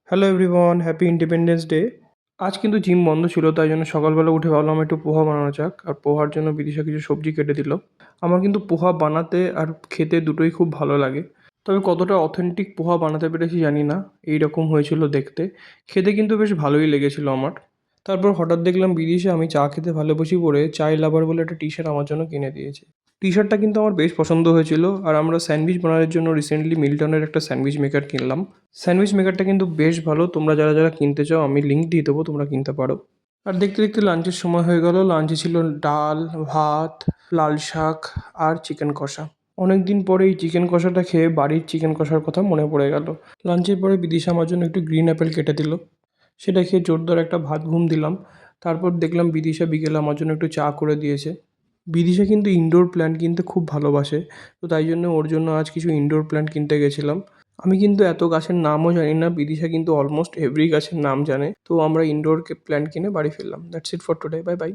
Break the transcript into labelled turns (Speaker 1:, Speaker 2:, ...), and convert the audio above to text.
Speaker 1: Hello everyone, happy independence day. আজ কিন্তু gym বন্ধ ছিল, তাই জন্য সকালবেলা উঠে ভাবলাম একটু পোহা বানানো যাক। আর পোহার জন্য বিদিশা কিছু সবজি কেটে দিল। আমার কিন্তু পোহা বানাতে আর খেতে দুটোই খুব ভালো লাগে। তবে কতটা অথেন্টিক পোহা বানাতে পেরেছি জানি না। এই রকম হয়েছিল দেখতে। খেতে কিন্তু বেশ ভালোই লেগেছিল আমার। তারপর হঠাৎ দেখলাম বিদিশা আমি চা খেতে ভালোবাসি বলে চাই লাভার বলে একটা টি শার্ট আমার জন্য কিনে দিয়েছে। টি শার্টটা কিন্তু আমার বেশ পছন্দ হয়েছিল। আর আমরা স্যান্ডউইচ বানানোর জন্য রিসেন্টলি মিল্টনের একটা স্যান্ডউইচ মেকার কিনলাম। স্যান্ডউইচ মেকারটা কিন্তু বেশ ভালো। তোমরা যারা যারা কিনতে চাও আমি লিঙ্ক দিয়ে দেবো, তোমরা কিনতে পারো। আর দেখতে দেখতে লাঞ্চের সময় হয়ে গেল। লাঞ্চে ছিল ডাল, ভাত, লাল শাক আর চিকেন কষা। অনেক দিন পরে এই চিকেন কষাটা খেয়ে বাড়ির চিকেন কষার কথা মনে পড়ে গেল। লাঞ্চের পরে বিদিশা আমার জন্য একটু গ্রিন অ্যাপেল কেটে দিল। সেটা খেয়ে জোরদার একটা ভাত ঘুম দিলাম। তারপর দেখলাম বিদিশা বিকেলে আমার জন্য একটু চা করে দিয়েছে। বিদিশা কিন্তু ইনডোর প্ল্যান্ট কিনতে খুব ভালোবাসে। তো তাই জন্য ওর জন্য আজ কিছু ইনডোর প্ল্যান্ট কিনতে গেছিলাম। আমি কিন্তু এত গাছের নামও জানি না, বিদিশা কিন্তু অলমোস্ট এভরি গাছের নাম জানে। তো আমরা ইনডোর প্ল্যান্ট কিনে বাড়ি ফিরলাম। That's it for today, bye bye.